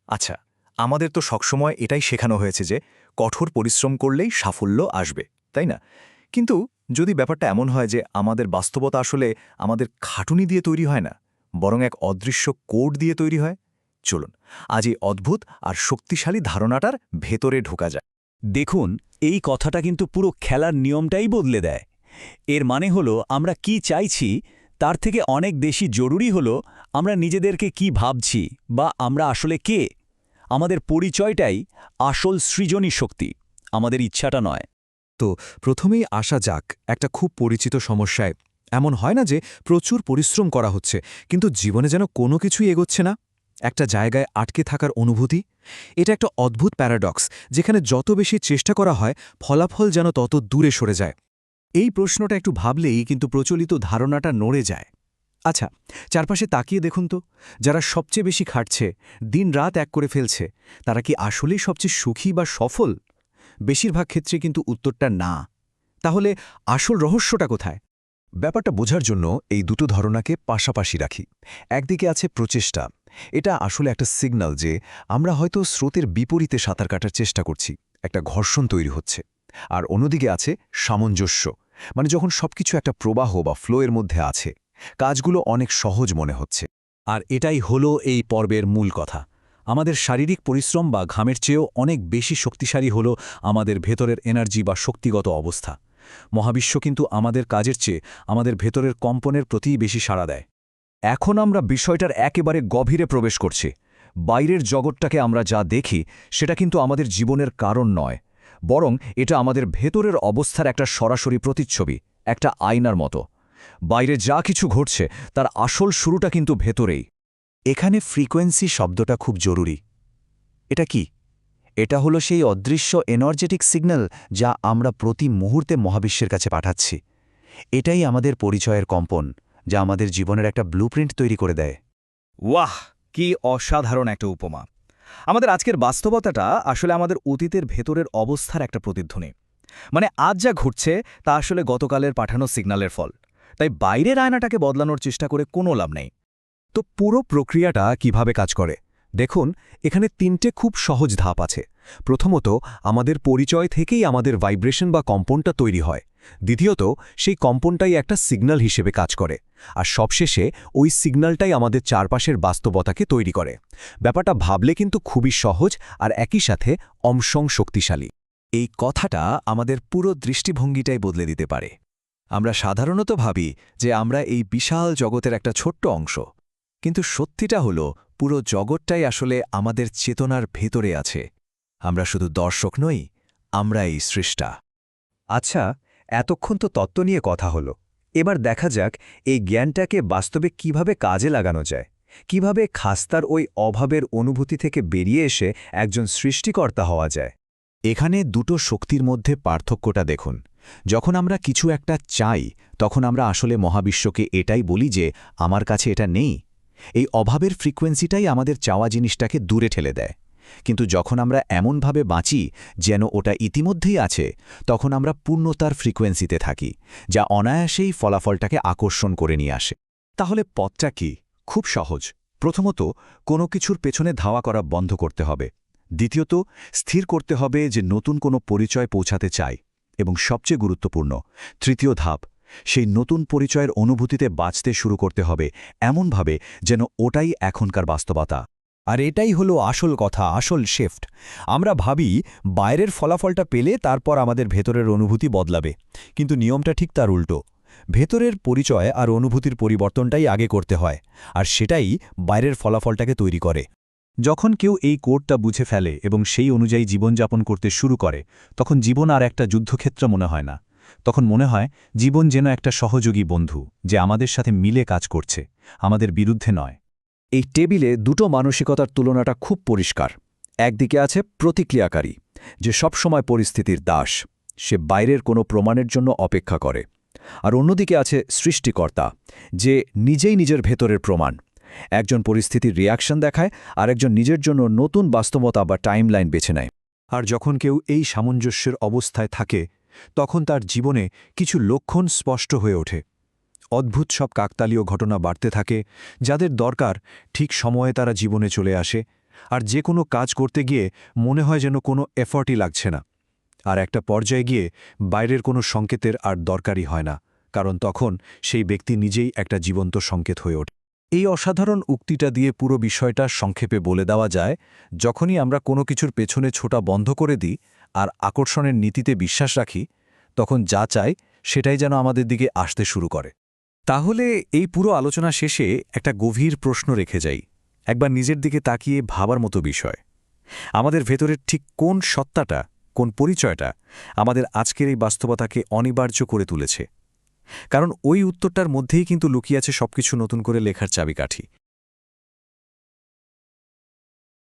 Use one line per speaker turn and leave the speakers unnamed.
আচ্ছা, আমাদের তো সবসময় এটাই শেখানো হয়েছে যে কঠোর পরিশ্রম করলেই সাফল্য আসবে, তাই না? কিন্তু যদি ব্যাপারটা এমন হয় যে আমাদের বাস্তবতা আসলে আমাদের খাটুনি দিয়ে তৈরি হয় না, বরং এক অদৃশ্য কোড দিয়ে তৈরি হয়, চলুন আজ এই অদ্ভুত আর শক্তিশালী ধারণাটার ভেতরে ঢোকা যায়।
দেখুন, এই কথাটা কিন্তু পুরো খেলার নিয়মটাই বদলে দেয়। এর মানে হলো আমরা কি চাইছি তার থেকে অনেক বেশি জরুরি হলো আমরা নিজেদেরকে কি ভাবছি বা আমরা আসলে কে। আমাদের পরিচয়টাই আসল সৃজনী শক্তি, আমাদের ইচ্ছাটা নয়।
তো প্রথমেই আসা যাক একটা খুব পরিচিত সমস্যায়। এমন হয় না যে প্রচুর পরিশ্রম করা হচ্ছে, কিন্তু জীবনে যেন কোনো কিছুই এগোচ্ছে না, একটা জায়গায় আটকে থাকার অনুভূতি। এটা একটা অদ্ভুত প্যারাডক্স, যেখানে যত বেশি চেষ্টা করা হয় ফলাফল যেন তত দূরে সরে যায়।
এই প্রশ্নটা একটু ভাবলেই কিন্তু প্রচলিত ধারণাটা নড়ে যায়। আচ্ছা, চারপাশে তাকিয়ে দেখুন তো, যারা সবচেয়ে বেশি খাটছে, দিনরাত এক করে ফেলছে, তারা কি আসলেই সবচেয়ে সুখী বা সফল? বেশিরভাগ ক্ষেত্রে কিন্তু উত্তরটা না। তাহলে আসল রহস্যটা কোথায়?
ব্যাপারটা বোঝার জন্য এই দুটো ধারণাকে পাশাপাশি রাখি। একদিকে আছে প্রচেষ্টা, এটা আসলে একটা সিগন্যাল যে আমরা হয়তো স্রোতের বিপরীতে সাঁতার কাটার চেষ্টা করছি, একটা ঘর্ষণ তৈরি হচ্ছে। আর অন্যদিকে আছে সামঞ্জস্য, মানে যখন সবকিছু একটা প্রবাহ বা ফ্লোয়ের মধ্যে আছে, কাজগুলো অনেক সহজ মনে হচ্ছে।
আর এটাই হলো এই পর্বের মূল কথা। আমাদের শারীরিক পরিশ্রম বা ঘামের চেয়েও অনেক বেশি শক্তিশালী হলো আমাদের ভেতরের এনার্জি বা শক্তিগত অবস্থা। মহাবিশ্ব কিন্তু আমাদের কাজের চেয়ে আমাদের ভেতরের কম্পনের প্রতিই বেশি সাড়া দেয়। এখন আমরা বিষয়টার একেবারে গভীরে প্রবেশ করছি। বাইরের জগৎটাকে আমরা যা দেখি সেটা কিন্তু আমাদের জীবনের কারণ নয়, বরং এটা আমাদের ভেতরের অবস্থার একটা সরাসরি প্রতিচ্ছবি, একটা আয়নার মতো। বাইরে যা কিছু ঘটছে তার আসল শুরুটা কিন্তু ভেতরেই।
এখানে ফ্রিকোয়েন্সি শব্দটা খুব জরুরি। এটা কি? এটা হলো সেই অদৃশ্য এনার্জেটিক সিগন্যাল যা আমরা প্রতি মুহূর্তে মহাবিশ্বের কাছে পাঠাচ্ছি। এটাই আমাদের পরিচয়ের কম্পন, যা আমাদের জীবনের একটা ব্লুপ্রিন্ট তৈরি করে দেয়।
ওয়াহ, কি অসাধারণ একটা উপমা! আমাদের আজকের বাস্তবতাটা আসলে আমাদের অতীতের ভেতরের অবস্থার একটা প্রতিধ্বনি। মানে আজ যা ঘটছে তা আসলে গতকালের পাঠানো সিগন্যালের ফল। তাই বাইরের আয়নাটাকে বদলানোর চেষ্টা করে কোনো লাভ নেই।
তো পুরো প্রক্রিয়াটা কিভাবে কাজ করে দেখুন। এখানে তিনটে খুব সহজ ধাপ আছে। প্রথমত, আমাদের পরিচয় থেকেই আমাদের ভাইব্রেশন বা কম্পনটা তৈরি হয়। দ্বিতীয়ত, সেই কম্পনটাই একটা সিগন্যাল হিসেবে কাজ করে। আর সবশেষে ওই সিগন্যালটাই আমাদের চারপাশের বাস্তবতাকে তৈরি করে। ব্যাপারটা ভাবলে কিন্তু খুবই সহজ আর একই সাথে অমসং শক্তিশালী।
এই কথাটা আমাদের পুরো দৃষ্টিভঙ্গিটাই বদলে দিতে পারে। আমরা সাধারণত ভাবি যে আমরা এই বিশাল জগতের একটা ছোট্ট অংশ, কিন্তু সত্যিটা হলো পুরো জগৎটাই আসলে আমাদের চেতনার ভেতরে আছে। আমরা শুধু দর্শক নই, আমরা এই সৃষ্টা।
আচ্ছা, এতক্ষণ তো তত্ত্ব নিয়ে কথা হলো। এবার দেখা যাক এই জ্ঞানটাকে বাস্তবে কিভাবে কাজে লাগানো যায়। কিভাবে খাস্তার ওই অভাবের অনুভূতি থেকে বেরিয়ে এসে একজন সৃষ্টিকর্তা হওয়া যায়।
এখানে দুটো শক্তির মধ্যে পার্থক্যটা দেখুন। যখন আমরা কিছু একটা চাই, তখন আমরা আসলে মহাবিশ্বকে এটাই বলি যে আমার কাছে এটা নেই। এই অভাবের ফ্রিকোয়েন্সিটাই আমাদের চাওয়া জিনিসটাকে দূরে ঠেলে দেয়। কিন্তু যখন আমরা এমনভাবে বাঁচি যেন ওটা ইতিমধ্যেই আছে, তখন আমরা পূর্ণতার ফ্রিকোয়েন্সিতে থাকি, যা অনায়াসেই ফলাফলটাকে আকর্ষণ করে নিয়ে আসে।
তাহলে পথটা কি? খুব সহজ। প্রথমত, কোনো কিছুর পেছনে ধাওয়া করা বন্ধ করতে হবে। দ্বিতীয়ত, স্থির করতে হবে যে নতুন কোনো পরিচয় পৌঁছাতে চাই। এবং সবচেয়ে গুরুত্বপূর্ণ, তৃতীয় ধাপ, সেই নতুন পরিচয়ের অনুভূতিতে বাঁচতে শুরু করতে হবে এমনভাবে যেন ওটাই এখনকার বাস্তবতা। আর এটাই হলো আসল কথা, আসল শিফট। আমরা ভাবি বাইরের ফলাফলটা পেলে তারপর আমাদের ভেতরের অনুভূতি বদলাবে, কিন্তু নিয়মটা ঠিক তার উল্টো। ভেতরের পরিচয় আর অনুভূতির পরিবর্তনটাই আগে করতে হয়, আর সেটাই বাইরের ফলাফলটাকে তৈরি করে। যখন কেউ এই কোডটা বুঝে ফেলে এবং সেই অনুযায়ী জীবনযাপন করতে শুরু করে, তখন জীবন আর একটা যুদ্ধক্ষেত্র মনে হয় না। তখন মনে হয় জীবন যেন একটা সহযোগী বন্ধু, যে আমাদের সাথে মিলে কাজ করছে, আমাদের বিরুদ্ধে নয়।
এই টেবিলে দুটো মানসিকতার তুলনাটা খুব পরিষ্কার। একদিকে আছে প্রতিক্রিয়াকারী, যে সবসময় পরিস্থিতির দাস, সে বাইরের কোনো প্রমাণের জন্য অপেক্ষা করে। আর অন্যদিকে আছে সৃষ্টিকর্তা, যে নিজেই নিজের ভেতরের প্রমাণ। একজন পরিস্থিতির রিয়াকশন দেখায়, আর একজন নিজের জন্য নতুন বাস্তবতা বা টাইমলাইন বেছে নেয়। আর যখন কেউ এই সামঞ্জস্যের অবস্থায় থাকে, তখন তার জীবনে কিছু লক্ষণ স্পষ্ট হয়ে ওঠে। অদ্ভুত সব কাকতালীয় ঘটনা বাড়তে থাকে, যাদের দরকার ঠিক সময়ে তারা জীবনে চলে আসে, আর যে কোনো কাজ করতে গিয়ে মনে হয় যেন কোনো এফর্টই লাগছে না। আর একটা পর্যায়ে গিয়ে বাইরের কোনো সংকেতের আর দরকারই হয় না, কারণ তখন সেই ব্যক্তি নিজেই একটা জীবন্ত সংকেত হয়ে ওঠে। এই অসাধারণ উক্তিটা দিয়ে পুরো বিষয়টা সংক্ষেপে বলে দেওয়া যায়, যখনই আমরা কোনো কিছুর পেছনে ছোটা বন্ধ করে দিই আর আকর্ষণের নীতিতে বিশ্বাস রাখি, তখন যা চাই সেটাই যেন আমাদের দিকে আসতে শুরু করে। তাহলে এই পুরো আলোচনা শেষে একটা গভীর প্রশ্ন রেখে যাই, একবার নিজের দিকে তাকিয়ে ভাবার মতো বিষয়। আমাদের ভেতরের ঠিক কোন সত্তাটা, কোন পরিচয়টা আমাদের আজকের এই বাস্তবতাকে অনিবার্য করে তুলেছে? কারণ ওই উত্তরটার মধ্যেই কিন্তু লুকিয়ে আছে সবকিছু নতুন করে লেখার চাবিকাঠি।